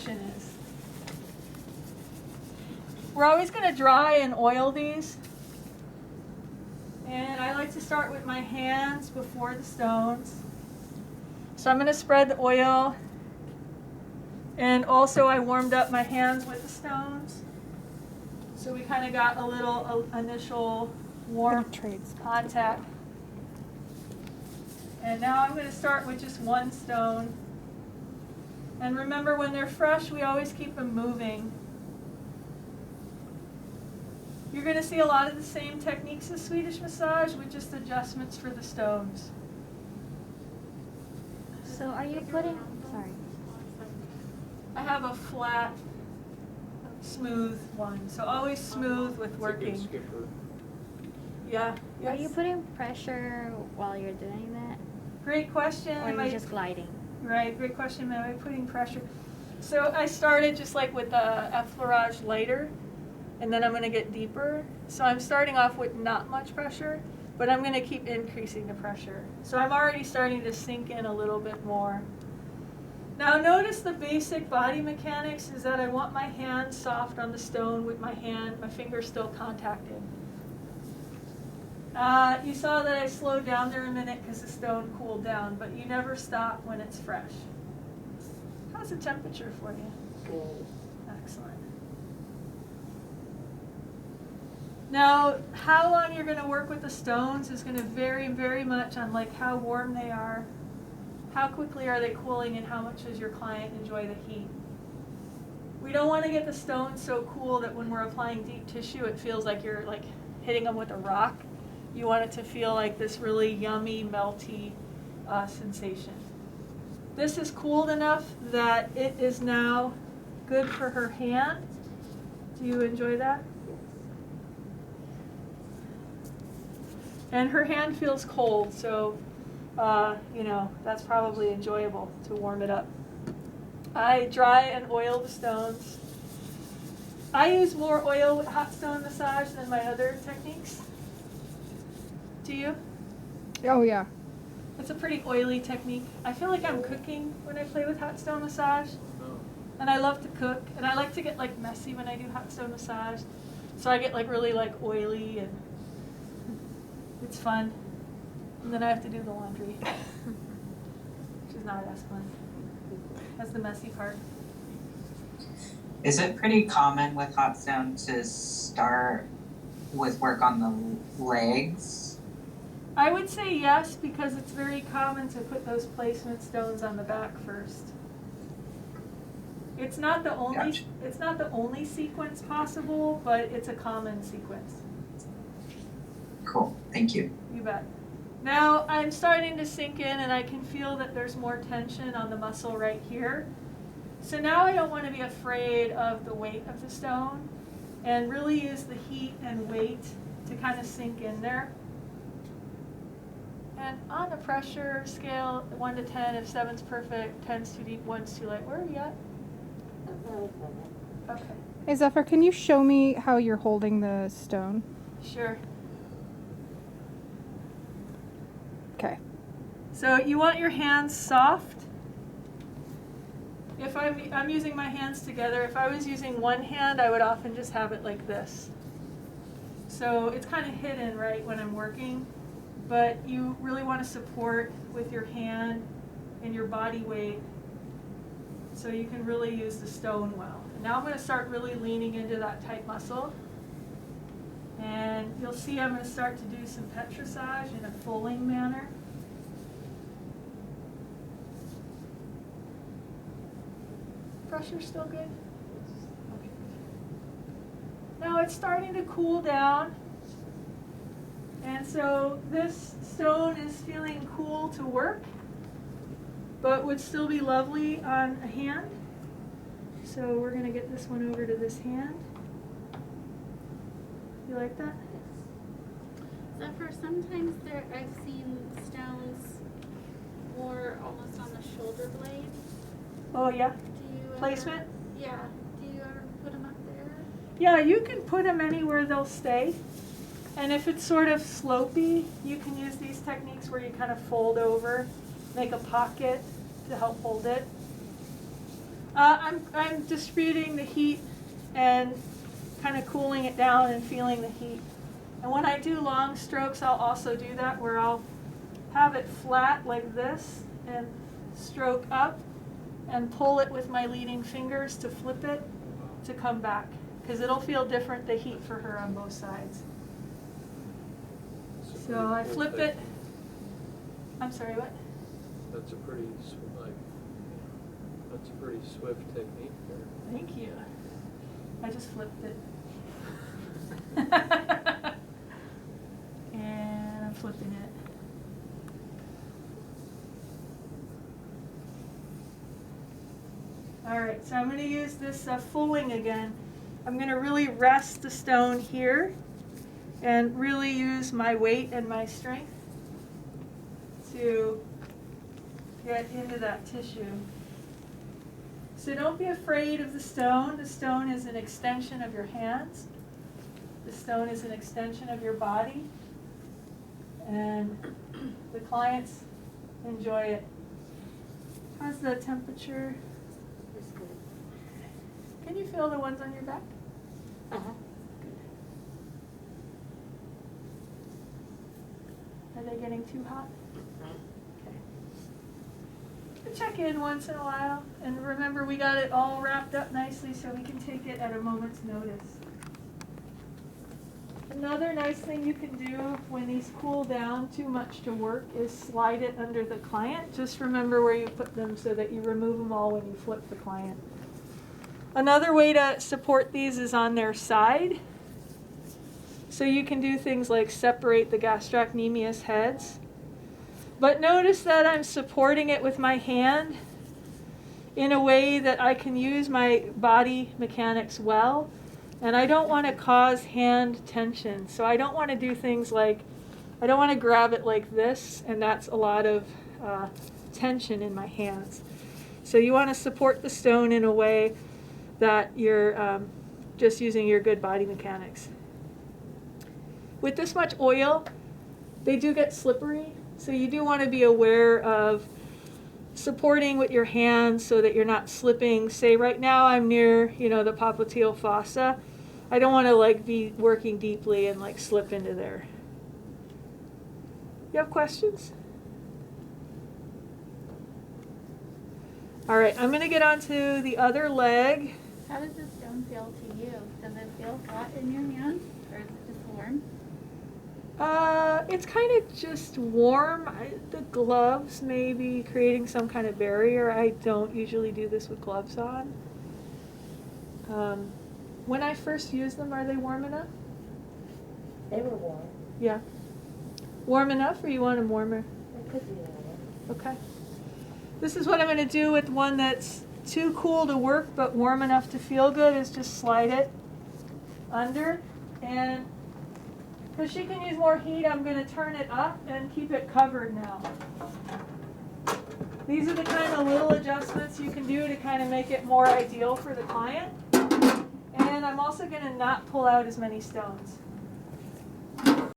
is. We're always going to dry and oil these. And I like to start with my hands before the stones. So I'm going to spread the oil. And also I warmed up my hands with the stones. So we kind of got a little initial warm contact. And now I'm going to start with just one stone. And remember, when they're fresh, we always keep them moving. You're going to see a lot of the same techniques as Swedish massage with just adjustments for the stones. So are you putting, sorry. I have a flat, smooth one. So always smooth with working. Yeah. Yes. Are you putting pressure while you're doing that? Great question. Or are you just gliding? Right, great question. Am I putting pressure? So I started just like with the effleurage lighter, and then I'm going to get deeper. So I'm starting off with not much pressure, but I'm going to keep increasing the pressure. So I'm already starting to sink in a little bit more. Now notice the basic body mechanics is that I want my hand soft on the stone with my finger still contacted. You saw that I slowed down there a minute because the stone cooled down, but you never stop when it's fresh. How's the temperature for you? Cool. Excellent. Now, how long you're going to work with the stones is going to vary very much on like how warm they are, how quickly are they cooling, and how much does your client enjoy the heat. We don't want to get the stones so cool that when we're applying deep tissue, it feels like you're like hitting them with a rock. You want it to feel like this really yummy, melty sensation. This is cooled enough that it is now good for her hand. Do you enjoy that? And her hand feels cold, so that's probably enjoyable to warm it up. I dry and oil the stones. I use more oil with hot stone massage than my other techniques. Do you? Oh, yeah. It's a pretty oily technique. I feel like I'm cooking when I play with hot stone massage. And I love to cook. And I like to get like messy when I do hot stone massage. So I get like really like oily, and it's fun. And then I have to do the laundry, which is not as fun. That's the messy part. Is it pretty common with hot stone to start with work on the legs? I would say yes, because it's very common to put those placement stones on the back first. It's not the only Gotcha. It's not the only sequence possible, but it's a common sequence. Cool, thank you. You bet. Now I'm starting to sink in, and I can feel that there's more tension on the muscle right here. So now I don't want to be afraid of the weight of the stone, and really use the heat and weight to kind of sink in there. And on a pressure scale, 1 to 10, if 7's perfect, 10's too deep, 1's too light. Where are we at? Okay. Hey, Zephyr, can you show me how you're holding the stone? Sure. Okay. So you want your hands soft. If I'm using my hands together, if I was using one hand, I would often just have it like this. So it's kind of hidden, right, when I'm working. But you really want to support with your hand and your body weight so you can really use the stone well. And now I'm going to start really leaning into that tight muscle. And you'll see I'm going to start to do some petrissage in a fulling manner. Pressure still good? Okay. Now it's starting to cool down. And so this stone is feeling cool to work, but would still be lovely on a hand. So we're going to get this one over to this hand. You like that? Zephyr, sometimes I've seen stones more almost on the shoulder blade. Oh yeah? Do you Placement? ever, yeah. Do you ever put them up there? Yeah, you can put them anywhere they'll stay. And if it's sort of slopey, you can use these techniques where you kind of fold over, make a pocket to help hold it. I'm distributing the heat and kind of cooling it down and feeling the heat. And when I do long strokes, I'll also do that where I'll have it flat like this and stroke up and pull it with my leading fingers to flip it to come back. Because it'll feel different, the heat for her on both sides. So I flip it. I'm sorry, what? That's a pretty swift technique there. Thank you. I just flipped it. And I'm flipping it. Alright, so I'm going to use this fooling again. I'm going to really rest the stone here and really use my weight and my strength to get into that tissue. So don't be afraid of the stone. The stone is an extension of your hands. The stone is an extension of your body. And the clients enjoy it. How's the temperature? Can you feel the ones on your back? Uh-huh. Are they getting too hot? Okay. Check in once in a while, and remember we got it all wrapped up nicely so we can take it at a moment's notice. Another nice thing you can do when these cool down too much to work is slide it under the client. Just remember where you put them so that you remove them all when you flip the client. Another way to support these is on their side. So you can do things like separate the gastrocnemius heads. But notice that I'm supporting it with my hand in a way that I can use my body mechanics well. And I don't want to cause hand tension. So I don't want to do things like, I don't want to grab it like this, and that's a lot of tension in my hands. So you want to support the stone in a way that you're just using your good body mechanics. With this much oil, they do get slippery, so you do want to be aware of supporting with your hands so that you're not slipping. Say right now I'm near, the popliteal fossa. I don't want to be working deeply and slip into there. You have questions? All right, I'm going to get on to the other leg. How does the stone feel to you? Does it feel hot in your hand, or is it just warm? It's kind of just warm. The gloves may be creating some kind of barrier. I don't usually do this with gloves on. When I first used them, are they warm enough? They were warm. Yeah. Warm enough, or you want them warmer? They could be warmer. Okay. This is what I'm going to do with one that's too cool to work but warm enough to feel good, is just slide it under. And because she can use more heat, I'm going to turn it up and keep it covered now. These are the kind of little adjustments you can do to kind of make it more ideal for the client. And I'm also going to not pull out as many stones.